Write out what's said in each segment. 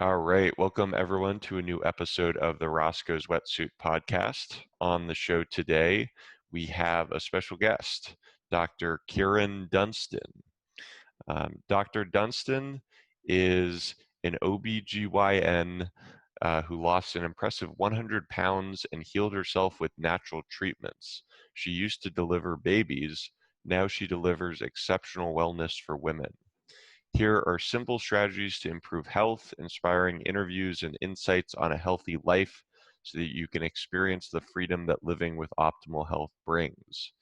All right, welcome everyone to a new episode of the Roscoe's Wetsuit Podcast. On the show today, we have a special guest, Dr. Kyrin Dunston. Dr. Dunston is an OBGYN who lost an impressive 100 pounds and healed herself with natural treatments. She used to deliver babies. Now she delivers exceptional wellness for women. Here are simple strategies to improve health, inspiring interviews and insights on a healthy life so that you can experience the freedom that living with optimal health brings.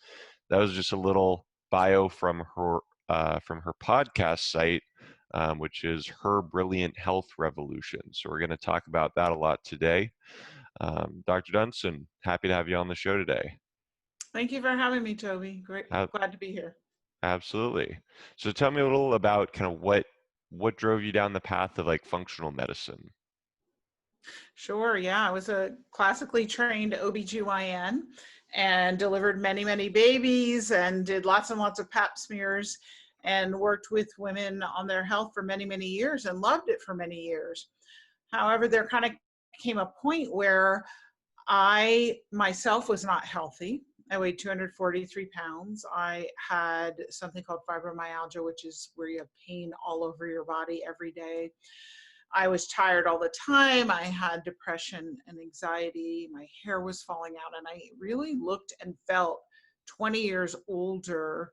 That was just a little bio from her podcast site, which is Her Brilliant Health Revolution. So we're going to talk about that a lot today. Dr. Dunston, happy to have you on the show today. Thank you for having me, Toby. Great, glad to be here. Absolutely. So tell me a little about kind of what drove you down the path of like functional medicine. Sure, yeah. I was a classically trained OBGYN and delivered many, many babies and did lots and lots of pap smears and worked with women on their health for many, many years and loved it for many years. However, there kind of came a point where I myself was not healthy. I weighed 243 pounds. I had something called fibromyalgia, which is where you have pain all over your body every day. I was tired all the time. I had depression and anxiety. My hair was falling out, and I really looked and felt 20 years older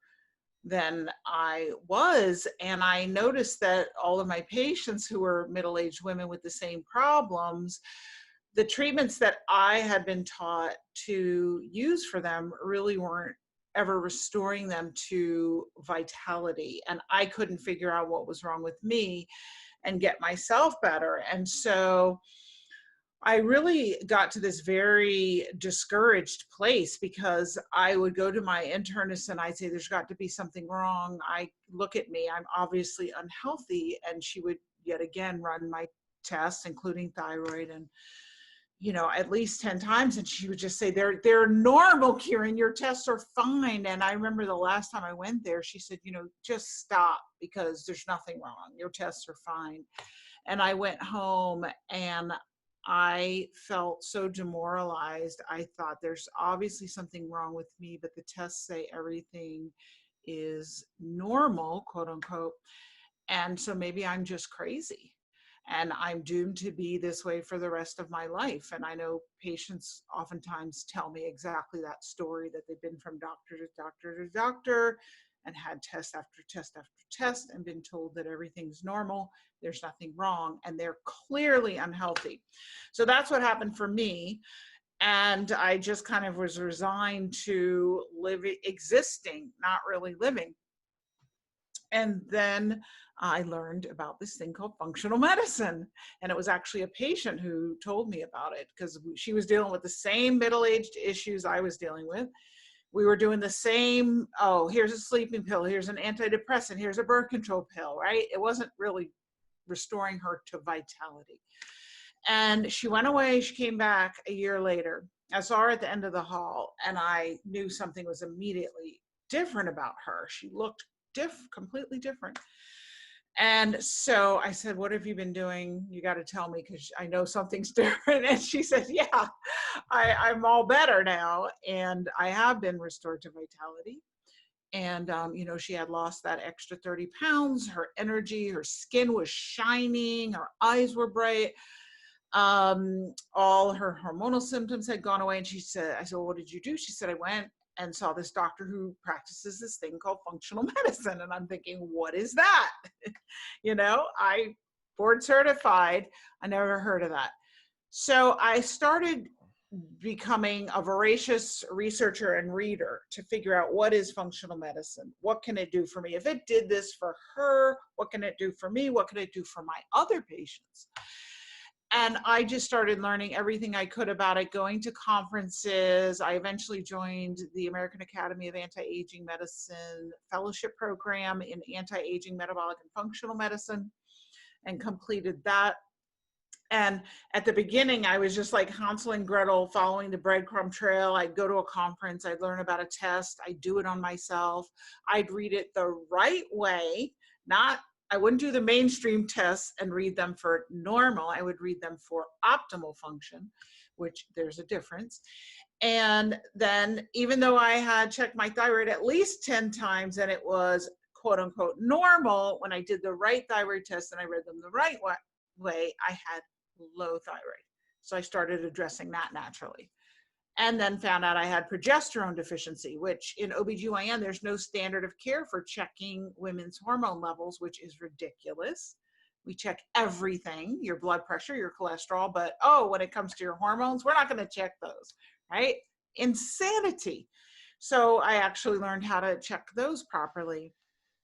than I was. And I noticed that all of my patients who were middle-aged women with the same problems, the treatments that I had been taught to use for them really weren't ever restoring them to vitality. And I couldn't figure out what was wrong with me and get myself better. And so I really got to this very discouraged place because I would go to my internist and I'd say, there's got to be something wrong. I look at me, I'm obviously unhealthy. And she would yet again run my tests, including thyroid and at least 10 times. And she would just say, they're normal, Kyrin, your tests are fine. And I remember the last time I went there, she said, just stop because there's nothing wrong. Your tests are fine. And I went home and I felt so demoralized. I thought there's obviously something wrong with me, but the tests say everything is normal, quote unquote. And so maybe I'm just crazy. And I'm doomed to be this way for the rest of my life. And I know patients oftentimes tell me exactly that story, that they've been from doctor to doctor to doctor and had test after test after test and been told that everything's normal, there's nothing wrong, and they're clearly unhealthy. So that's what happened for me. And I just kind of was resigned to existing, not really living. And then I learned about this thing called functional medicine. And it was actually a patient who told me about it because she was dealing with the same middle-aged issues I was dealing with. We were doing the same, here's a sleeping pill, here's an antidepressant, here's a birth control pill, right? It wasn't really restoring her to vitality. And she went away, she came back a year later. I saw her at the end of the hall and I knew something was immediately different about her. She looked completely different. And so I said, what have you been doing? You got to tell me because I know something's different. And she said, yeah, I'm all better now. And I have been restored to vitality. And, she had lost that extra 30 pounds. Her energy, her skin was shining. Her eyes were bright. All her hormonal symptoms had gone away. And I said, well, what did you do? She said, I went and saw this doctor who practices this thing called functional medicine. And I'm thinking, what is that? I board certified. I never heard of that. So I started becoming a voracious researcher and reader to figure out what is functional medicine? What can it do for me? If it did this for her, what can it do for me? What can it do for my other patients? And I just started learning everything I could about it, going to conferences. I eventually joined the American Academy of Anti-Aging Medicine fellowship program in anti-aging, metabolic, and functional medicine and completed that. And at the beginning, I was just like Hansel and Gretel following the breadcrumb trail. I'd go to a conference, I'd learn about a test, I'd do it on myself. I'd read it the right way, not I wouldn't do the mainstream tests and read them for normal. I would read them for optimal function, which there's a difference. And then even though I had checked my thyroid at least 10 times and it was quote unquote normal, when I did the right thyroid test and I read them the right way, I had low thyroid. So I started addressing that naturally. And then found out I had progesterone deficiency, which in OBGYN, there's no standard of care for checking women's hormone levels, which is ridiculous. We check everything, your blood pressure, your cholesterol, but when it comes to your hormones, we're not going to check those, right? Insanity. So I actually learned how to check those properly.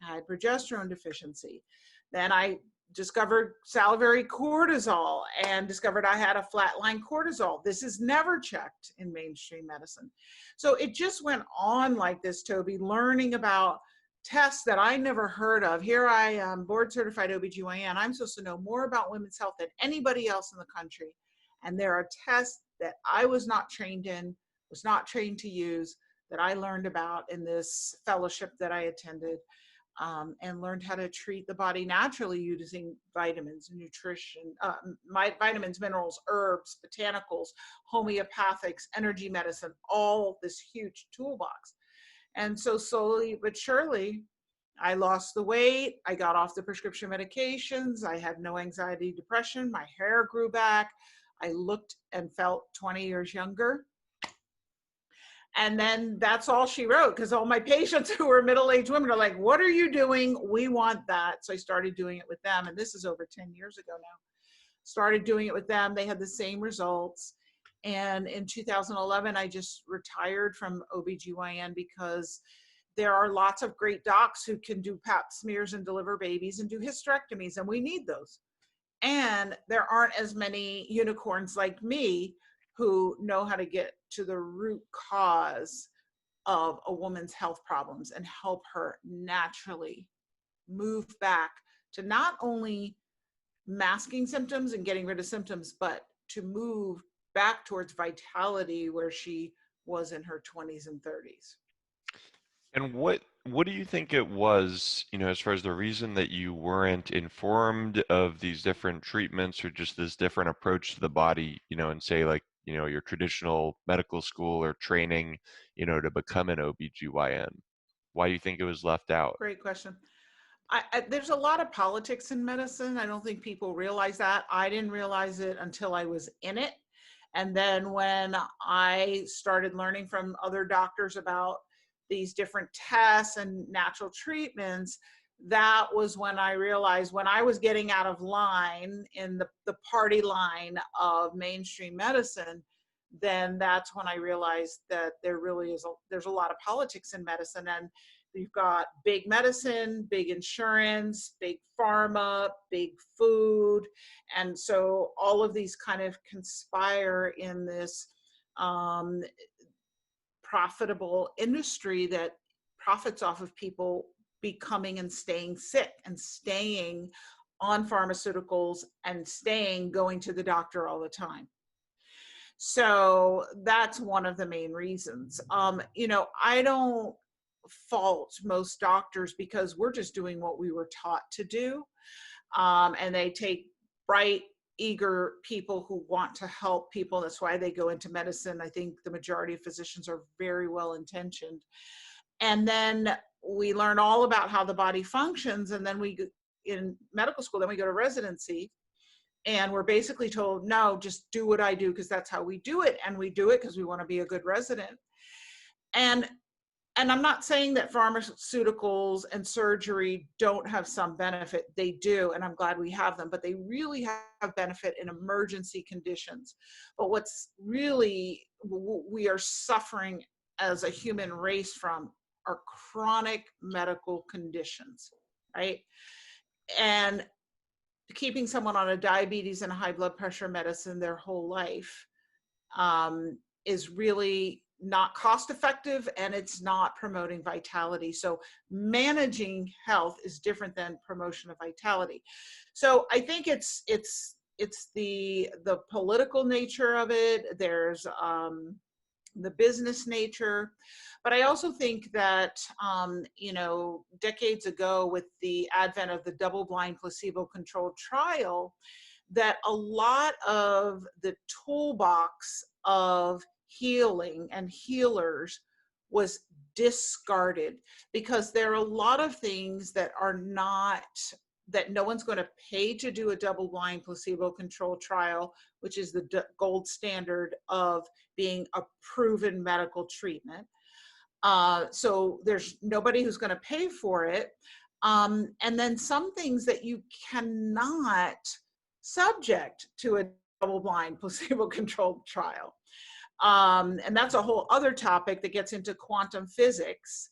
I had progesterone deficiency. Then I discovered salivary cortisol and discovered I had a flatline cortisol. This is never checked in mainstream medicine. So it just went on like this, Toby, learning about tests that I never heard of. Here I am, board certified OBGYN. I'm supposed to know more about women's health than anybody else in the country. And there are tests that I was not trained in, was not trained to use, that I learned about in this fellowship that I attended. And learned how to treat the body naturally using vitamins, nutrition, vitamins, minerals, herbs, botanicals, homeopathics, energy medicine, all this huge toolbox. And so slowly but surely, I lost the weight. I got off the prescription medications. I had no anxiety, depression. My hair grew back. I looked and felt 20 years younger. And then that's all she wrote, because all my patients who were middle-aged women are like, what are you doing? We want that. So I started doing it with them. And this is over 10 years ago now. Started doing it with them. They had the same results. And in 2011, I just retired from OBGYN because there are lots of great docs who can do pap smears and deliver babies and do hysterectomies, and we need those. And there aren't as many unicorns like me who know how to get to the root cause of a woman's health problems and help her naturally move back to not only masking symptoms and getting rid of symptoms, but to move back towards vitality where she was in her 20s and 30s. And what do you think it was, as far as the reason that you weren't informed of these different treatments or just this different approach to the body, and say like, your traditional medical school or training, to become an OBGYN? Why do you think it was left out? Great question. There's a lot of politics in medicine. I don't think people realize that. I didn't realize it until I was in it. And then when I started learning from other doctors about these different tests and natural treatments, that was when I realized when I was getting out of line in the party line of mainstream medicine, then that's when I realized that there's a lot of politics in medicine. And you've got big medicine, big insurance, big pharma, big food. And so all of these kind of conspire in this profitable industry that profits off of people becoming and staying sick and staying on pharmaceuticals and going to the doctor all the time. So that's one of the main reasons. I don't fault most doctors because we're just doing what we were taught to do. And they take bright, eager people who want to help people. That's why they go into medicine. I think the majority of physicians are very well intentioned. And then we learn all about how the body functions. And then in medical school, then we go to residency. And we're basically told, no, just do what I do because that's how we do it. And we do it because we want to be a good resident. And I'm not saying that pharmaceuticals and surgery don't have some benefit. They do, and I'm glad we have them, but they really have benefit in emergency conditions. But what's really we are suffering as a human race from are chronic medical conditions, right? And keeping someone on a diabetes and a high blood pressure medicine their whole life is really not cost effective, and it's not promoting vitality. So managing health is different than promotion of vitality. So I think it's the political nature of it. There's the business nature. But I also think that, decades ago with the advent of the double-blind placebo-controlled trial, that a lot of the toolbox of healing and healers was discarded, because there are a lot of things that are not, that no one's going to pay to do a double-blind placebo-controlled trial, which is the gold standard of being a proven medical treatment. So there's nobody who's going to pay for it. And then some things that you cannot subject to a double-blind placebo-controlled trial. And that's a whole other topic that gets into quantum physics,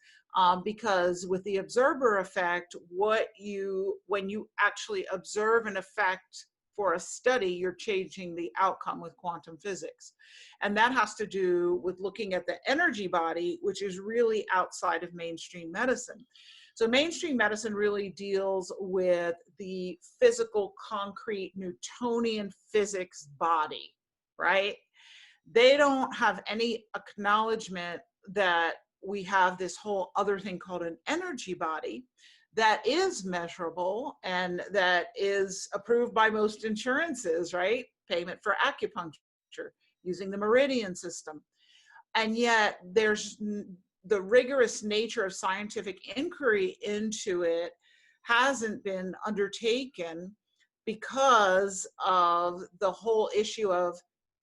because with the observer effect, when you actually observe an effect for a study, you're changing the outcome with quantum physics. And that has to do with looking at the energy body, which is really outside of mainstream medicine. So mainstream medicine really deals with the physical, concrete, Newtonian physics body, right? They don't have any acknowledgement that we have this whole other thing called an energy body that is measurable and that is approved by most insurances, right? Payment for acupuncture using the meridian system. And yet there's the rigorous nature of scientific inquiry into it hasn't been undertaken because of the whole issue of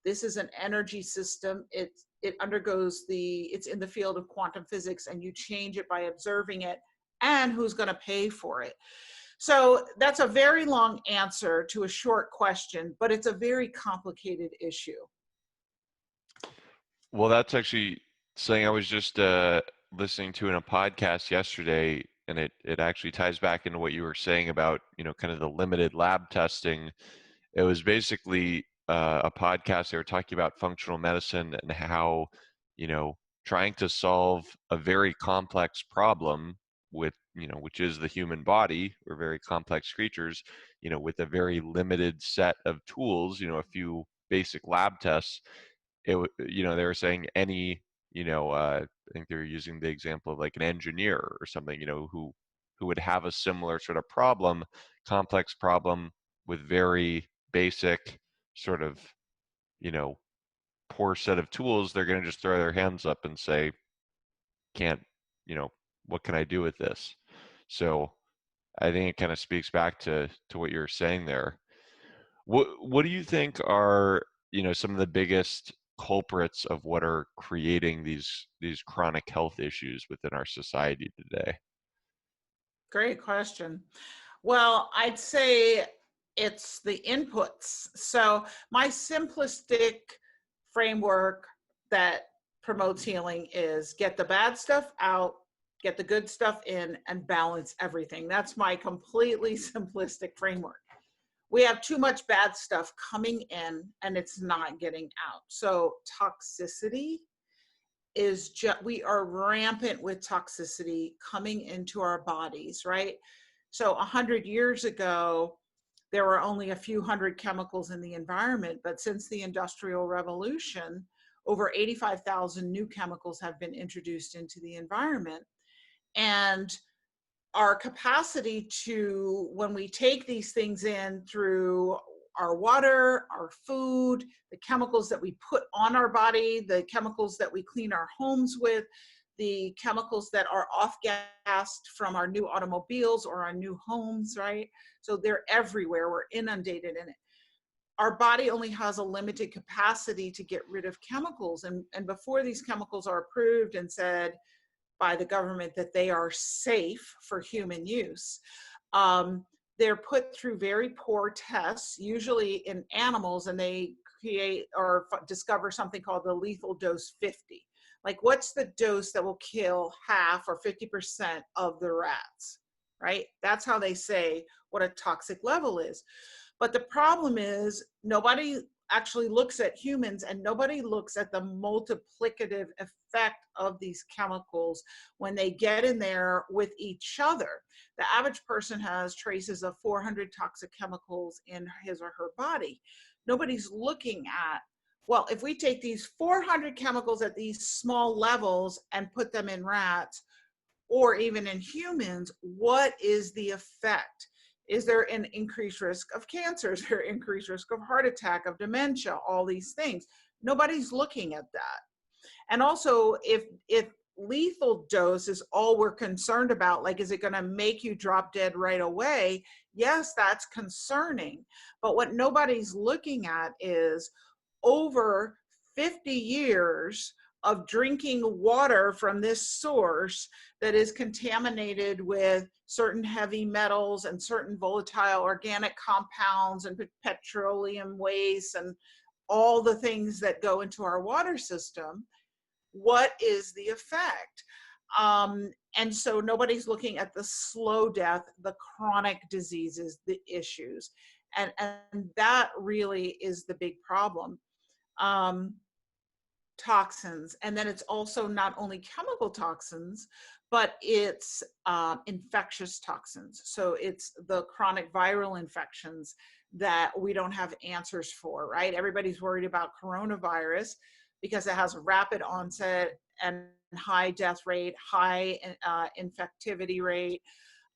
this is an energy system. It undergoes it's in the field of quantum physics, and you change it by observing it, and who's going to pay for it. So that's a very long answer to a short question, but it's a very complicated issue. Well, that's actually something I was just listening to in a podcast yesterday, and it actually ties back into what you were saying about, kind of the limited lab testing. It was basically a podcast. They were talking about functional medicine and how, trying to solve a very complex problem with, which is the human body. We're very complex creatures, with a very limited set of tools, a few basic lab tests. They were saying any, I think they were using the example of like an engineer or something, who would have a similar sort of problem, complex problem with very basic sort of, poor set of tools. They're going to just throw their hands up and say, can't, what can I do with this? So I think it kind of speaks back to what you're saying there. What do you think are, some of the biggest culprits of what are creating these chronic health issues within our society today? Great question. Well, I'd say it's the inputs. So my simplistic framework that promotes healing is get the bad stuff out, get the good stuff in, and balance everything. That's my completely simplistic framework. We have too much bad stuff coming in and it's not getting out. So toxicity is just, we are rampant with toxicity coming into our bodies, right? So 100 years ago, there were only a few hundred chemicals in the environment, but since the Industrial Revolution, over 85,000 new chemicals have been introduced into the environment. And our capacity to, when we take these things in through our water, our food, the chemicals that we put on our body, the chemicals that we clean our homes with, the chemicals that are off-gassed from our new automobiles or our new homes, right? So they're everywhere, we're inundated in it. Our body only has a limited capacity to get rid of chemicals. And before these chemicals are approved and said by the government that they are safe for human use, they're put through very poor tests, usually in animals, and they create or discover something called the lethal dose 50. Like, what's the dose that will kill half or 50% of the rats, right? That's how they say what a toxic level is. But the problem is nobody actually looks at humans, and nobody looks at the multiplicative effect of these chemicals when they get in there with each other. The average person has traces of 400 toxic chemicals in his or her body. Nobody's looking at Well, if we take these 400 chemicals at these small levels and put them in rats or even in humans, what is the effect? Is there an increased risk of cancer? Is there increased risk of heart attack, of dementia, all these things? Nobody's looking at that. And also, if lethal dose is all we're concerned about, like, is it going to make you drop dead right away? Yes, that's concerning. But what nobody's looking at is over 50 years of drinking water from this source that is contaminated with certain heavy metals and certain volatile organic compounds and petroleum waste and all the things that go into our water system. What is the effect? And so nobody's looking at the slow death, the chronic diseases, the issues. And that really is the big problem. Toxins. And then it's also not only chemical toxins, but it's infectious toxins. So it's the chronic viral infections that we don't have answers for, right? Everybody's worried about coronavirus because it has a rapid onset and high death rate, high infectivity rate.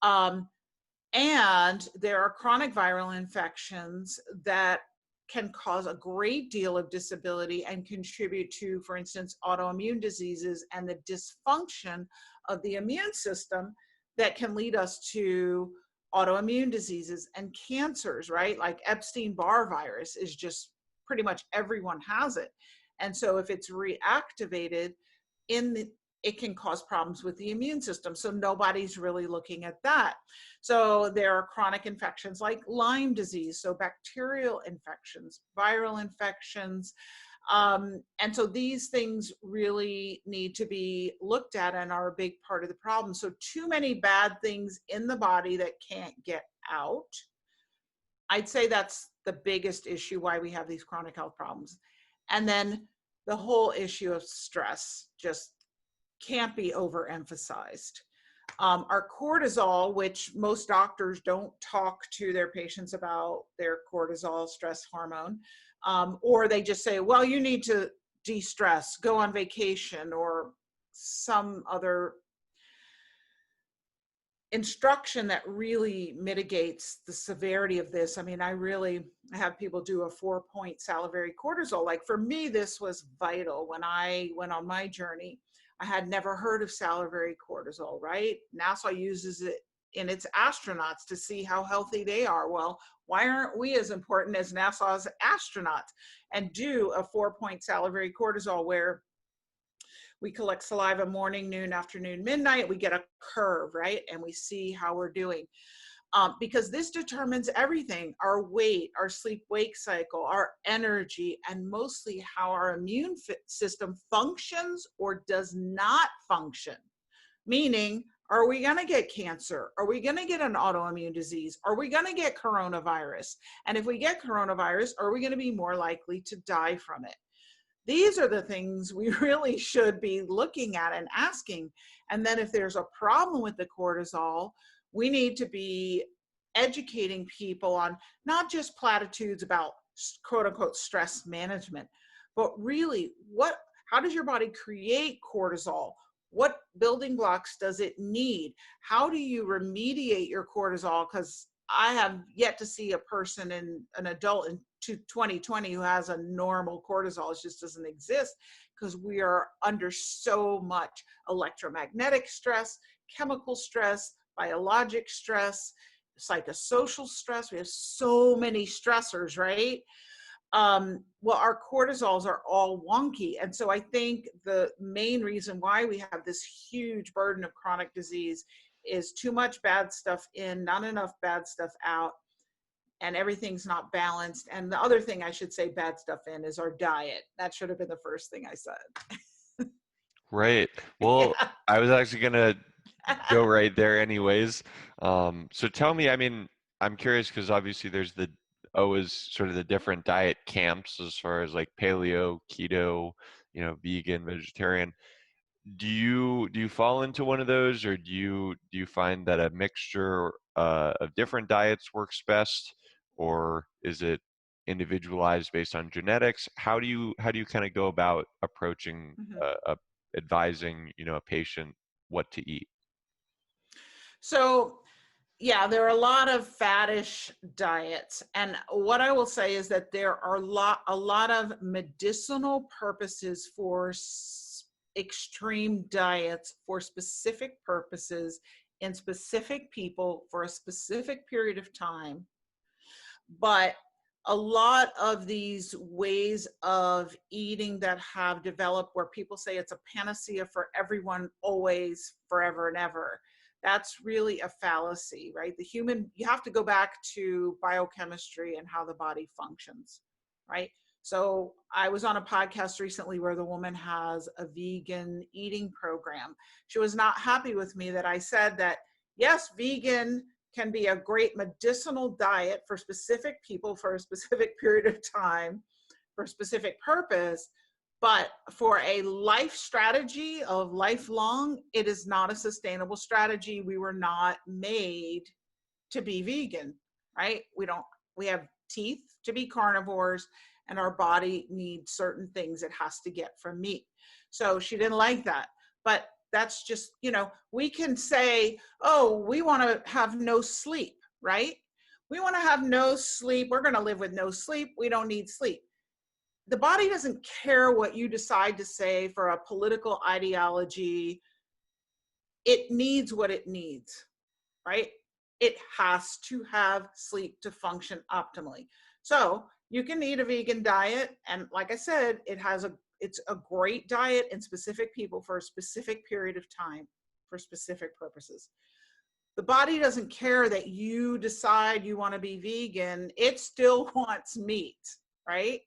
And there are chronic viral infections that can cause a great deal of disability and contribute to, for instance, autoimmune diseases and the dysfunction of the immune system that can lead us to autoimmune diseases and cancers, right? Like Epstein-Barr virus is just pretty much everyone has it. And so if it's reactivated it can cause problems with the immune system. So nobody's really looking at that. So there are chronic infections like Lyme disease, so bacterial infections, viral infections. And so these things really need to be looked at and are a big part of the problem. So too many bad things in the body that can't get out. I'd say that's the biggest issue why we have these chronic health problems. And then the whole issue of stress just can't be overemphasized. Our cortisol, which most doctors don't talk to their patients about their cortisol, stress hormone, or they just say, well, you need to de-stress, go on vacation, or some other instruction that really mitigates the severity of this. I mean, I have people do a 4-point salivary cortisol. Like for me, this was vital when I went on my journey. I had never heard of salivary cortisol, right? NASA uses it in its astronauts to see how healthy they are. Well, why aren't we as important as NASA's astronauts and do a 4-point salivary cortisol where we collect saliva morning, noon, afternoon, midnight, we get a curve, right? And we see how we're doing. Because this determines everything, our weight, our sleep-wake cycle, our energy, and mostly how our immune system functions or does not function. Meaning, are we gonna get cancer? Are we gonna get an autoimmune disease? Are we gonna get coronavirus? And if we get coronavirus, are we gonna be more likely to die from it? These are the things we really should be looking at and asking. And then if there's a problem with the cortisol, we need to be educating people on not just platitudes about quote unquote stress management, but really how does your body create cortisol? What building blocks does it need? How do you remediate your cortisol? Because I have yet to see a person an adult in 2020 who has a normal cortisol. It just doesn't exist because we are under so much electromagnetic stress, chemical stress, biologic stress, psychosocial stress. We have so many stressors, right? Well, our cortisols are all wonky. And so I think the main reason why we have this huge burden of chronic disease is too much bad stuff in, not enough bad stuff out, and everything's not balanced. And the other thing I should say bad stuff in is our diet. That should have been the first thing I said. Right. Well, Yeah. I was actually going to go right there anyways. So tell me, I mean, I'm curious because obviously there's always sort of the different diet camps as far as like paleo, keto, vegan, vegetarian. Do you fall into one of those, or do you find that a mixture of different diets works best, or is it individualized based on genetics? How do you kind of go about approaching Mhm. advising, a patient what to eat? So, yeah, there are a lot of faddish diets. And what I will say is that there are a lot of medicinal purposes for extreme diets for specific purposes in specific people for a specific period of time. But a lot of these ways of eating that have developed where people say it's a panacea for everyone always forever and ever, that's really a fallacy, right? You have to go back to biochemistry and how the body functions, right? So I was on a podcast recently where the woman has a vegan eating program. She was not happy with me that I said that yes, vegan can be a great medicinal diet for specific people for a specific period of time for a specific purpose. But for a life strategy of lifelong, it is not a sustainable strategy. We were not made to be vegan, right? We have teeth to be carnivores, and our body needs certain things it has to get from meat. So she didn't like that. But that's just, we can say, oh, we want to have no sleep, right? We want to have no sleep. We're going to live with no sleep. We don't need sleep. The body doesn't care what you decide to say for a political ideology. It needs what it needs, right? It has to have sleep to function optimally. So you can eat a vegan diet. And like I said, it's a great diet in specific people for a specific period of time for specific purposes. The body doesn't care that you decide you want to be vegan. It still wants meat, right?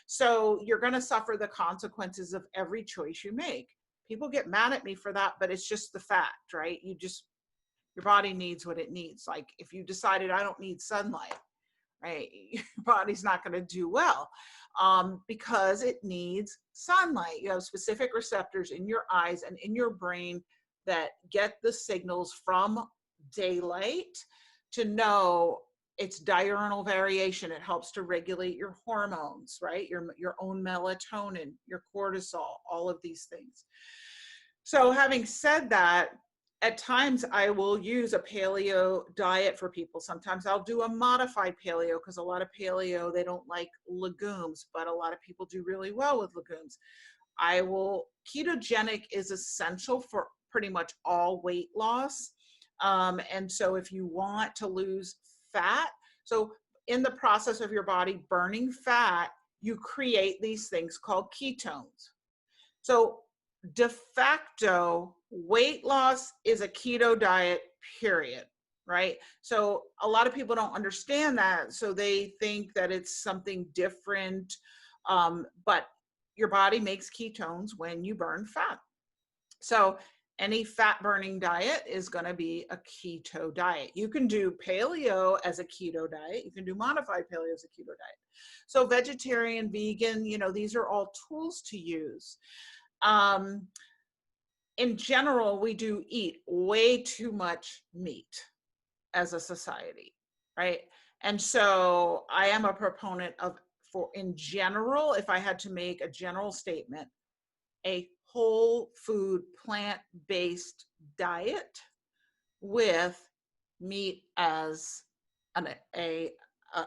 So you're going to suffer the consequences of every choice you make. People get mad at me for that, but it's just the fact, right? Your body needs what it needs. Like if you decided I don't need sunlight, right? Your body's not going to do well because it needs sunlight. You have specific receptors in your eyes and in your brain that get the signals from daylight to know it's diurnal variation. It helps to regulate your hormones, right? Your own melatonin, your cortisol, all of these things. So having said that, at times I will use a paleo diet for people. Sometimes I'll do a modified paleo because a lot of paleo, they don't like legumes, but a lot of people do really well with legumes. Ketogenic is essential for pretty much all weight loss. And so if you want to lose fat, so in the process of your body burning fat, you create these things called ketones. So de facto, weight loss is a keto diet, period, right? So a lot of people don't understand that. So they think that it's something different. But your body makes ketones when you burn fat. So any fat burning diet is going to be a keto diet. You can do paleo as a keto diet. You can do modified paleo as a keto diet. So vegetarian, vegan, these are all tools to use. In general, we do eat way too much meat as a society, right? And so I am a proponent in general, if I had to make a general statement, a whole food, plant-based diet with meat as an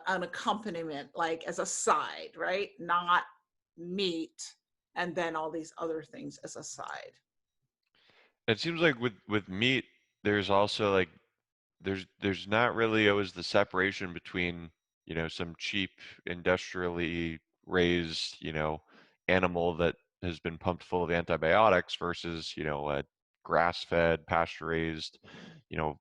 accompaniment, like as a side, right? Not meat and then all these other things as a side. It seems like with meat, there's also like there's not really always the separation between, some cheap industrially raised, animal that has been pumped full of antibiotics versus, a grass-fed, pasture-raised,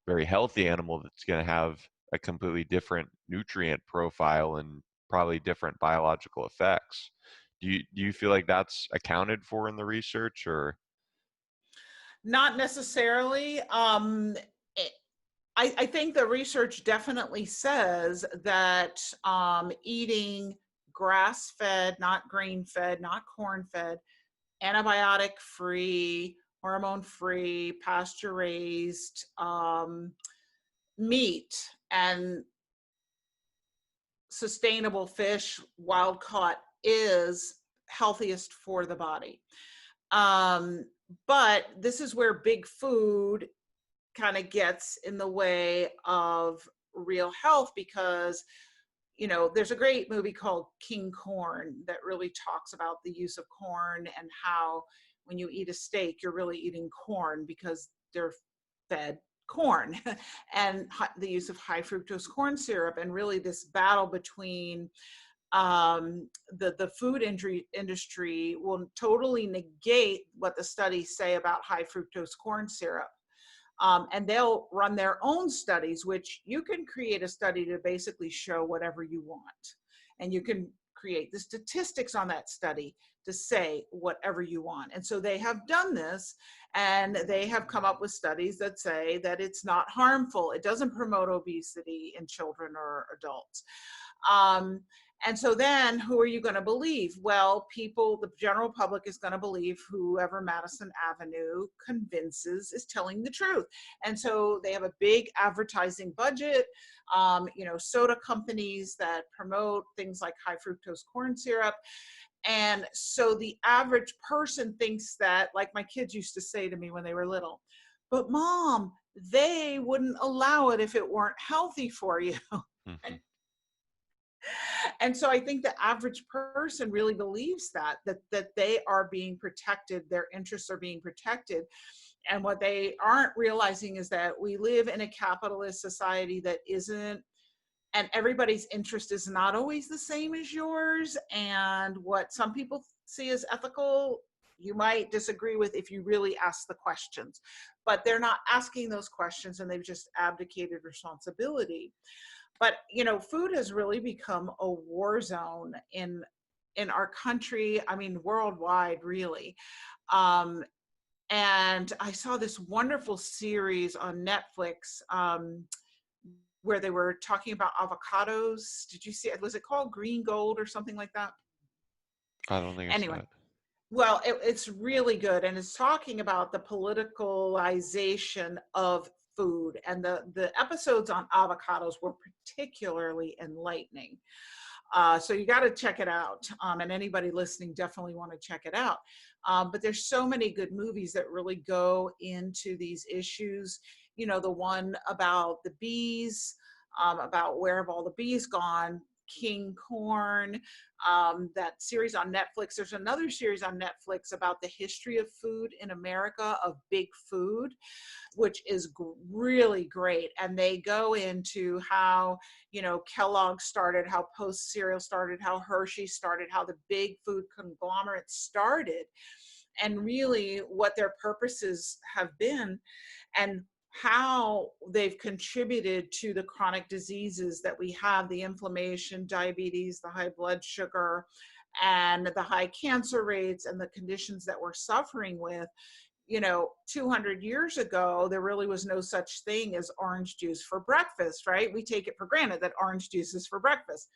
very healthy animal that's going to have a completely different nutrient profile and probably different biological effects. Do you feel like that's accounted for in the research, or? Not necessarily. I think the research definitely says that eating grass-fed, not grain-fed, not corn-fed, antibiotic-free, hormone-free, pasture-raised meat and sustainable fish, wild caught, is healthiest for the body. But this is where big food kind of gets in the way of real health, because there's a great movie called King Corn that really talks about the use of corn and how when you eat a steak, you're really eating corn because they're fed corn and the use of high fructose corn syrup, and really this battle between the food industry will totally negate what the studies say about high fructose corn syrup. And they'll run their own studies, which you can create a study to basically show whatever you want. And you can create the statistics on that study to say whatever you want. And so they have done this, and they have come up with studies that say that it's not harmful. It doesn't promote obesity in children or adults. And so then who are you going to believe? Well, the general public is going to believe whoever Madison Avenue convinces is telling the truth. And so they have a big advertising budget, soda companies that promote things like high fructose corn syrup. And so the average person thinks that, like my kids used to say to me when they were little, but Mom, they wouldn't allow it if it weren't healthy for you. Mm-hmm. And so I think the average person really believes that they are being protected, their interests are being protected. And what they aren't realizing is that we live in a capitalist society that isn't, and everybody's interest is not always the same as yours. And what some people see as ethical, you might disagree with if you really ask the questions. But they're not asking those questions, and they've just abdicated responsibility. But, food has really become a war zone in our country, I mean, worldwide, really. And I saw this wonderful series on Netflix where they were talking about avocados. Did you see it? Was it called Green Gold or something like that? I don't think I saw it. Well, it's really good. And it's talking about the politicalization of food, and the episodes on avocados were particularly enlightening. So you got to check it out, and anybody listening definitely want to check it out. But there's so many good movies that really go into these issues. The one about the bees, about where have all the bees gone, King Corn, that series on Netflix. There's another series on Netflix about the history of food in America, of big food, which is really great. And they go into how, Kellogg started, how Post cereal started, how Hershey started, how the big food conglomerates started, and really what their purposes have been, and how they've contributed to the chronic diseases that we have, the inflammation, diabetes, the high blood sugar, and the high cancer rates, and the conditions that we're suffering with. 200 years ago, there really was no such thing as orange juice for breakfast, right? We take it for granted that orange juice is for breakfast.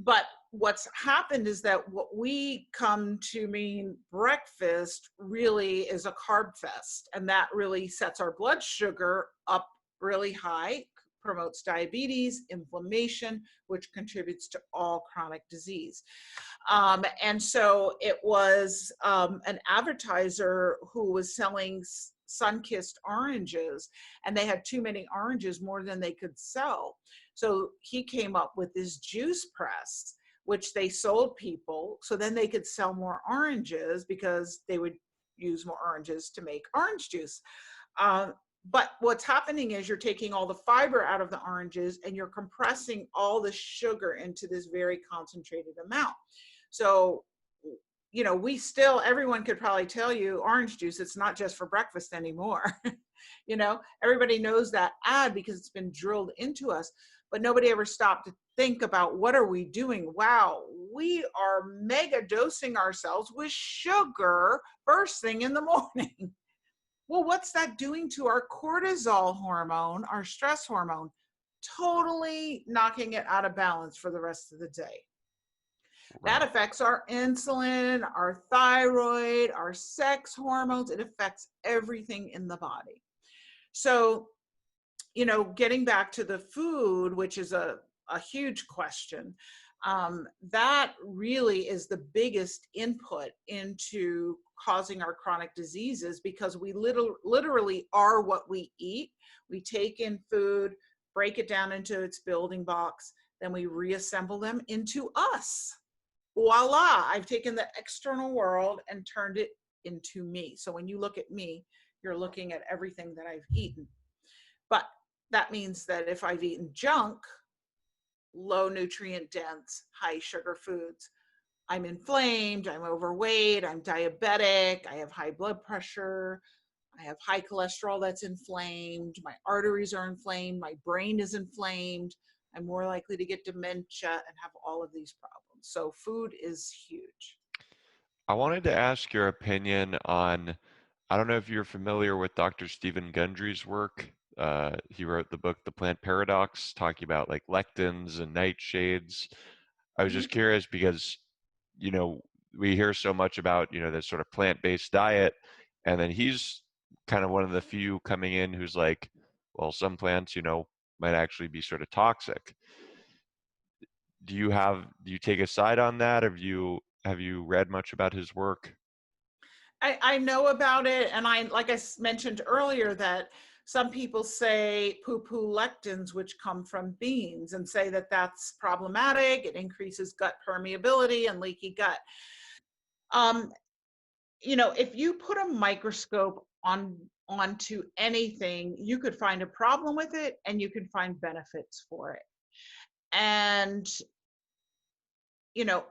But what's happened is that what we come to mean breakfast really is a carb fest. And that really sets our blood sugar up really high, promotes diabetes, inflammation, which contributes to all chronic disease. And so it was an advertiser who was selling sun-kissed oranges, and they had too many oranges, more than they could sell. So he came up with this juice press, which they sold people, so then they could sell more oranges because they would use more oranges to make orange juice. But what's happening is you're taking all the fiber out of the oranges, and you're compressing all the sugar into this very concentrated amount. So, everyone could probably tell you orange juice, it's not just for breakfast anymore. Everybody knows that ad because it's been drilled into us, but nobody ever stopped to think about what are we doing? Wow, we are mega dosing ourselves with sugar first thing in the morning. Well, what's that doing to our cortisol hormone, our stress hormone? Totally knocking it out of balance for the rest of the day. Right. That affects our insulin, our thyroid, our sex hormones. It affects everything in the body. So, getting back to the food, which is a a huge question. That really is the biggest input into causing our chronic diseases, because we literally are what we eat. We take in food, break it down into its building blocks, then we reassemble them into us. Voila, I've taken the external world and turned it into me. So when you look at me, you're looking at everything that I've eaten. But that means that if I've eaten junk, low nutrient dense, high sugar foods, I'm inflamed, I'm overweight, I'm diabetic, I have high blood pressure, I have high cholesterol that's inflamed, my arteries are inflamed, my brain is inflamed, I'm more likely to get dementia and have all of these problems. So food is huge. I wanted to ask your opinion on, I don't know if you're familiar with Dr. Stephen Gundry's work. He wrote the book, The Plant Paradox, talking about like lectins and nightshades. I was just Mhm. curious because, you know, we hear so much about, this sort of plant-based diet, and then he's kind of one of the few coming in who's like, well, some plants, might actually be sort of toxic. Do you take a side on that? Have you read much about his work? I know about it, and like I mentioned earlier, that some people say poo-poo lectins, which come from beans, and say that that's problematic. It increases gut permeability and leaky gut. Um, if you put a microscope onto anything, you could find a problem with it, and you can find benefits for it. And you know,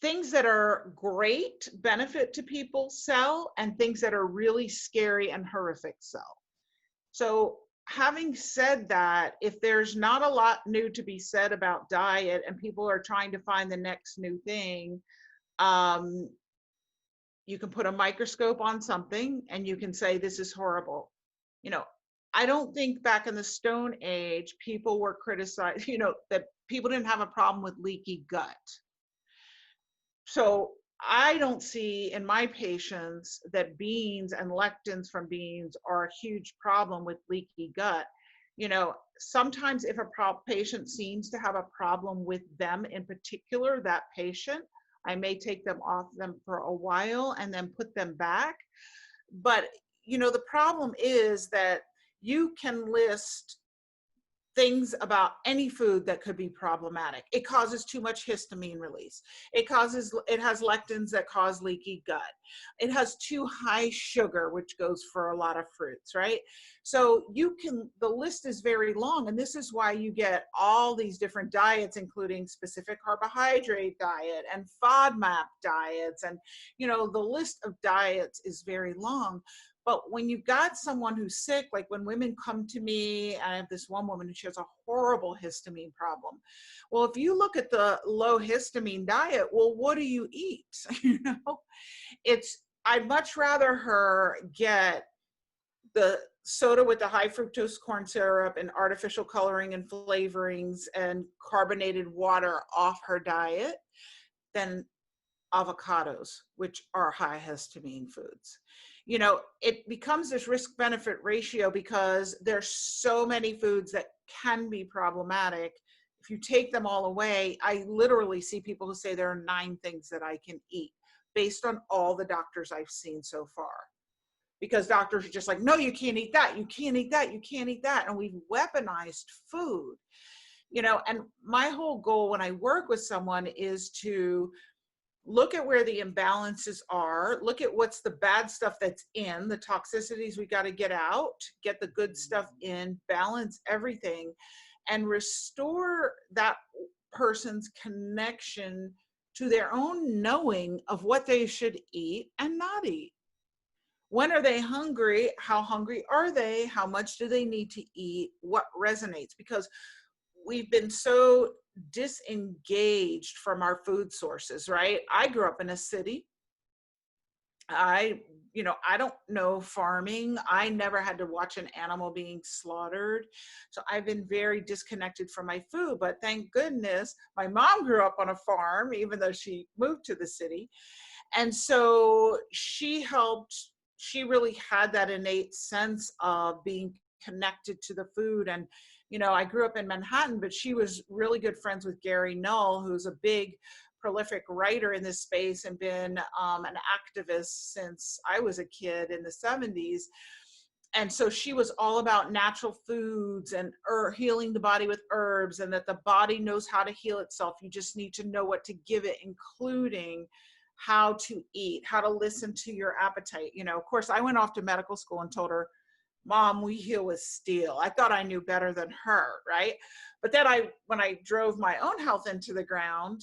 things that are great benefit to people sell, and things that are really scary and horrific sell. So having said that, if there's not a lot new to be said about diet and people are trying to find the next new thing, um, you can put a microscope on something and you can say, this is horrible. You know, I don't think back in the Stone Age, people were criticized, that people didn't have a problem with leaky gut. So I don't see in my patients that beans and lectins from beans are a huge problem with leaky gut. Sometimes if a patient seems to have a problem with them in particular, that patient, I may take them off them for a while and then put them back. But, the problem is that you can list things about any food that could be problematic. It causes too much histamine release. It has lectins that cause leaky gut. It has too high sugar, which goes for a lot of fruits, right? So the list is very long, and this is why you get all these different diets, including specific carbohydrate diet and FODMAP diets. And, the list of diets is very long. But when you've got someone who's sick, like when women come to me, I have this one woman and she has a horrible histamine problem. Well, if you look at the low histamine diet, well, what do you eat? I'd much rather her get the soda with the high fructose corn syrup and artificial coloring and flavorings and carbonated water off her diet than avocados, which are high histamine foods. It becomes this risk benefit ratio because there's so many foods that can be problematic. If you take them all away, I literally see people who say there are 9 things that I can eat based on all the doctors I've seen so far. Because doctors are just like, no, you can't eat that, you can't eat that, you can't eat that. And we've weaponized food. And my whole goal when I work with someone is to look at where the imbalances are, look at what's the bad stuff that's in, the toxicities we got to get out, get the good stuff in, balance everything, and restore that person's connection to their own knowing of what they should eat and not eat. When are they hungry? How hungry are they? How much do they need to eat? What resonates? Because we've been so disengaged from our food sources, right? I grew up in a city. I don't know farming. I never had to watch an animal being slaughtered. So I've been very disconnected from my food, but thank goodness my mom grew up on a farm, even though she moved to the city. And so she really had that innate sense of being connected to the food. And, I grew up in Manhattan, but she was really good friends with Gary Null, who's a big, prolific writer in this space and been an activist since I was a kid in the 70s. And so she was all about natural foods and healing the body with herbs, and that the body knows how to heal itself. You just need to know what to give it, including how to eat, how to listen to your appetite. Of course, I went off to medical school and told her, Mom, we heal with steel. I thought I knew better than her, right? But then when I drove my own health into the ground,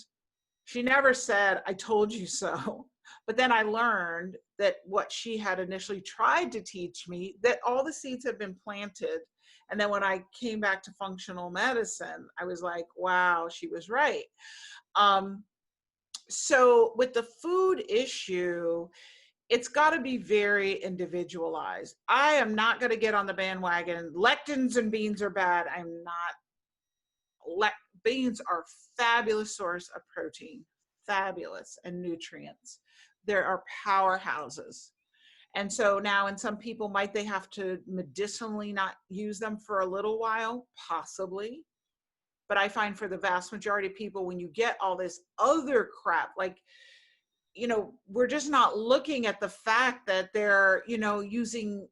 she never said, I told you so. But then I learned that what she had initially tried to teach me, that all the seeds have been planted. And then when I came back to functional medicine, I was like, wow, she was right. So with the food issue, it's got to be very individualized. I am not going to get on the bandwagon. Lectins and beans are bad. I'm not. Beans are a fabulous source of protein, fabulous, and nutrients. There are powerhouses. And so now, in some people, might they have to medicinally not use them for a little while? Possibly. But I find for the vast majority of people, when you get all this other crap, like, we're just not looking at the fact that they're, using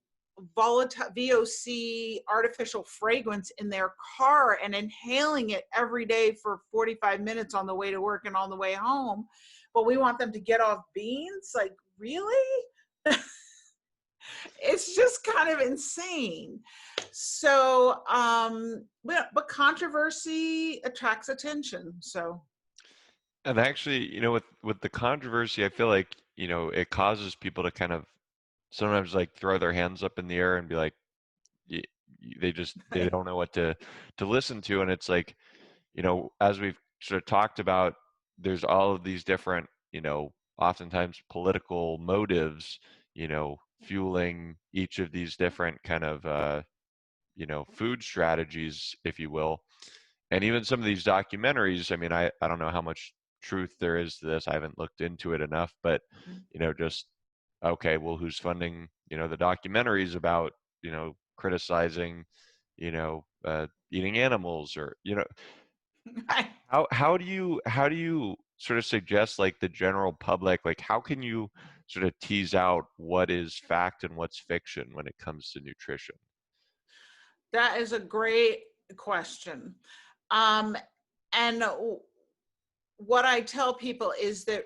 volatile VOC artificial fragrance in their car and inhaling it every day for 45 minutes on the way to work and on the way home. But we want them to get off beans? Like, really? It's just kind of insane. So, but controversy attracts attention. So. And actually, with the controversy, I feel like, it causes people to kind of sometimes like throw their hands up in the air and be like, they don't know what to listen to. And it's like, as we've sort of talked about, there's all of these different, oftentimes political motives, fueling each of these different kind of, food strategies, if you will. And even some of these documentaries, I mean, I don't know how much truth there is to this. I haven't looked into it enough, but, just, okay, well, who's funding, the documentaries about, criticizing, eating animals, or, how do you sort of suggest, like, the general public, like, how can you sort of tease out what is fact and what's fiction when it comes to nutrition? That is a great question. And what I tell people is that,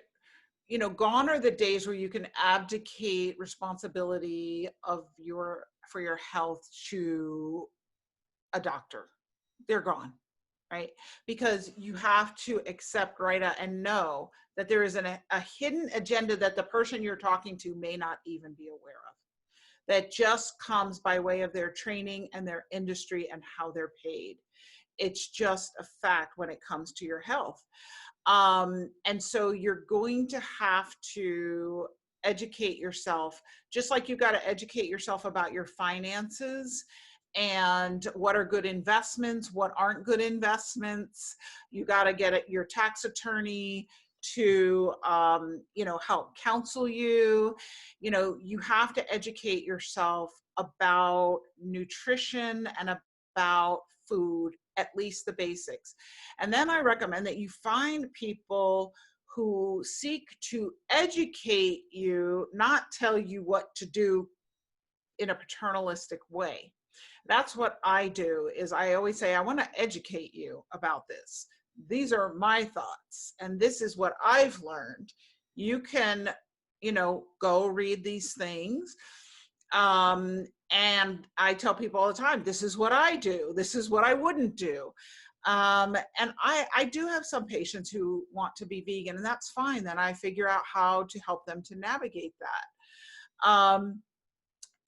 gone are the days where you can abdicate responsibility for your health to a doctor. They're gone, right? Because you have to accept right out and know that there is a hidden agenda that the person you're talking to may not even be aware of, that just comes by way of their training and their industry and how they're paid. It's just a fact when it comes to your health. And so you're going to have to educate yourself, just like you've got to educate yourself about your finances and what are good investments, what aren't good investments. You got to get your tax attorney to help counsel you. You have to educate yourself about nutrition and about food, at least the basics. And then I recommend that you find people who seek to educate you, not tell you what to do in a paternalistic way. That's what I do. Is I always say, I want to educate you about this. These are my thoughts, and this is what I've learned. You can, go read these things. And I tell people all the time, this is what I do. This is what I wouldn't do. And I do have some patients who want to be vegan, and that's fine. Then I figure out how to help them to navigate that.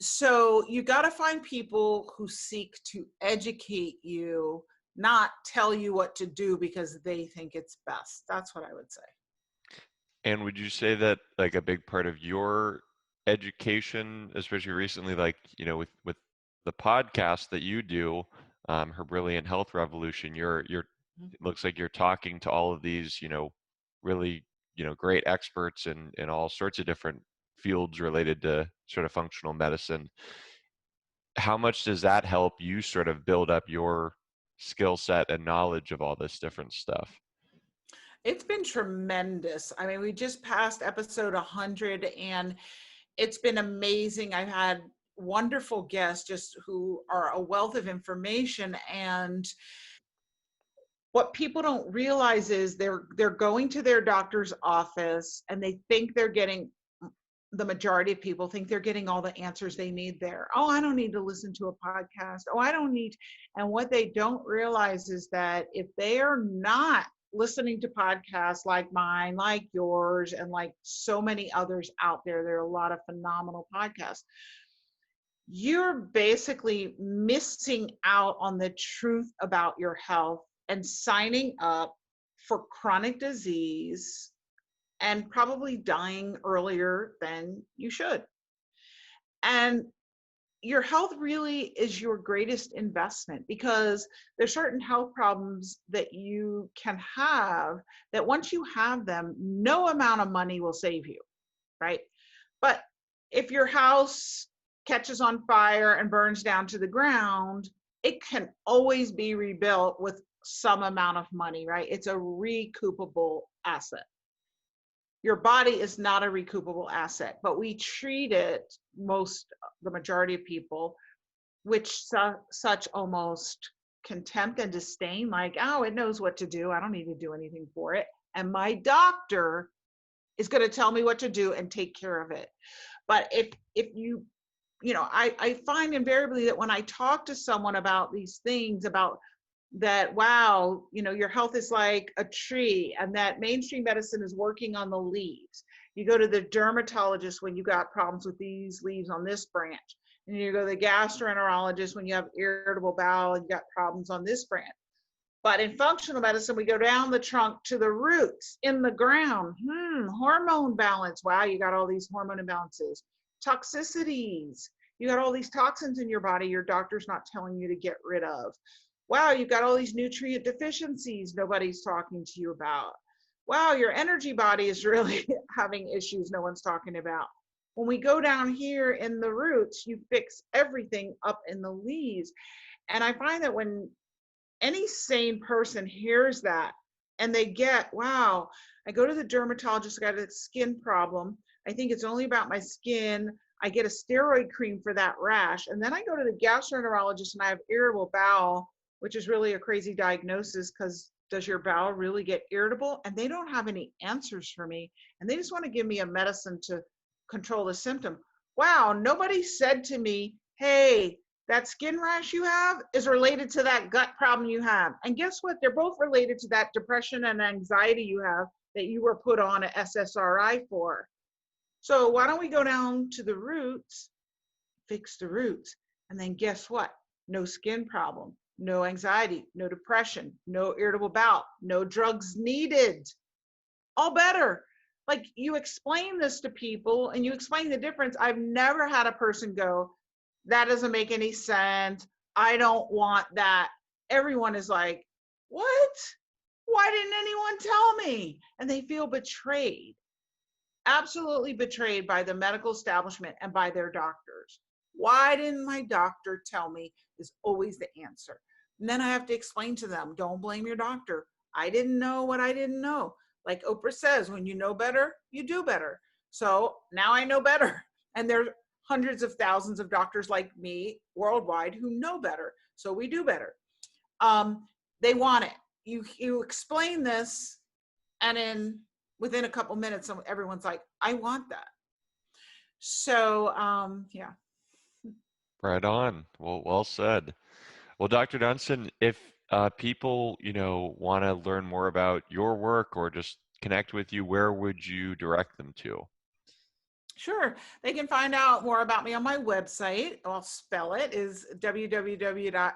So you got to find people who seek to educate you, not tell you what to do because they think it's best. That's what I would say. And would you say that, like, a big part of your education, especially recently, like, with the podcast that you do, Her Brilliant Health Revolution, it looks like you're talking to all of these, really, great experts in, all sorts of different fields related to sort of functional medicine. how much does that help you sort of build up your skill set and knowledge of all this different stuff? It's been tremendous. I mean, we just passed episode 100 and it's been amazing. I've had wonderful guests just who are a wealth of information, and what people don't realize is they're going to their doctor's office and they think they're getting, the majority of people think they're getting all the answers they need there. Oh, I don't need to listen to a podcast. Oh, I don't need. And what they don't realize is that if they are not listening to podcasts like mine, like yours, and like so many others out there, there are a lot of phenomenal podcasts. You're basically missing out on the truth about your health and signing up for chronic disease and probably dying earlier than you should. And your health really is your greatest investment, because there's certain health problems that you can have that once you have them, no amount of money will save you, right? But if your house catches on fire and burns down to the ground, it can always be rebuilt with some amount of money, right? It's a recoupable asset. Your body is not a recoupable asset, but we treat it, the majority of people, with such almost contempt and disdain, like, oh, it knows what to do. I don't need to do anything for it. And my doctor is going to tell me what to do and take care of it. But if you, I find invariably that when I talk to someone about these things, about that, wow, your health is like a tree and that mainstream medicine is working on the leaves. You go to the dermatologist when you got problems with these leaves on this branch. And you go to the gastroenterologist when you have irritable bowel and you got problems on this branch. But in functional medicine, we go down the trunk to the roots in the ground. Hormone balance. Wow, you got all these hormone imbalances. Toxicities. You got all these toxins in your body your doctor's not telling you to get rid of. Wow, you've got all these nutrient deficiencies nobody's talking to you about. Wow, your energy body is really having issues no one's talking about. When we go down here in the roots, you fix everything up in the leaves. And I find that when any sane person hears that and they get, wow, I go to the dermatologist, I got a skin problem. I think it's only about my skin. I get a steroid cream for that rash. And then I go to the gastroenterologist and I have irritable bowel, which is really a crazy diagnosis, because does your bowel really get irritable? And they don't have any answers for me. And they just want to give me a medicine to control the symptom. Wow, nobody said to me, hey, that skin rash you have is related to that gut problem you have. And guess what? They're both related to that depression and anxiety you have that you were put on an SSRI for. So why don't we go down to the roots, fix the roots, and then guess what? No skin problem, no anxiety, no depression, no irritable bowel, no drugs needed. All better. Like, you explain this to people and you explain the difference. I've never had a person go, that doesn't make any sense. I don't want that. Everyone is like, what? Why didn't anyone tell me? And they feel betrayed, absolutely betrayed by the medical establishment and by their doctors. Why didn't my doctor tell me is always the answer. And then I have to explain to them, don't blame your doctor. I didn't know what I didn't know. Like Oprah says, when you know better, you do better. So now I know better. And there's hundreds of thousands of doctors like me worldwide who know better. So we do better. They want it. You explain this, and within a couple minutes, everyone's like, I want that. So yeah. Right on. Well said. Well, Dr. Dunston, if people, want to learn more about your work or just connect with you, where would you direct them to? Sure. They can find out more about me on my website. I'll spell it, is www.Kyrin,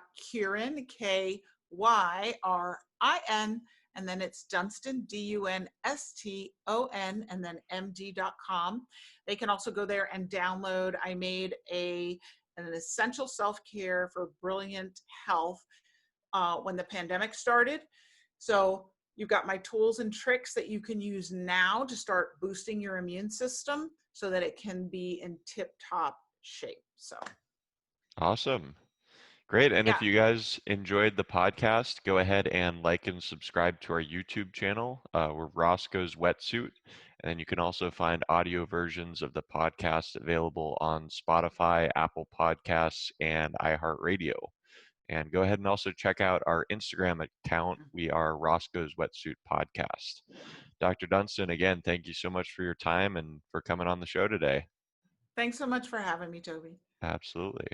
Kyrin, and then it's Dunston, Dunston, and then MD.com. They can also go there and download. I made an essential self-care for brilliant health when the pandemic started. So you've got my tools and tricks that you can use now to start boosting your immune system so that it can be in tip-top shape. So Awesome. Great. And Yeah. if you guys enjoyed the podcast, go ahead and like and subscribe to our YouTube channel. We're Roscoe's Wetsuit. And then you can also find audio versions of the podcast available on Spotify, Apple Podcasts, and iHeartRadio. And go ahead and also check out our Instagram account. We are Roscoe's Wetsuit Podcast. Dr. Dunston, again, thank you so much for your time and for coming on the show today. Thanks so much for having me, Toby. Absolutely.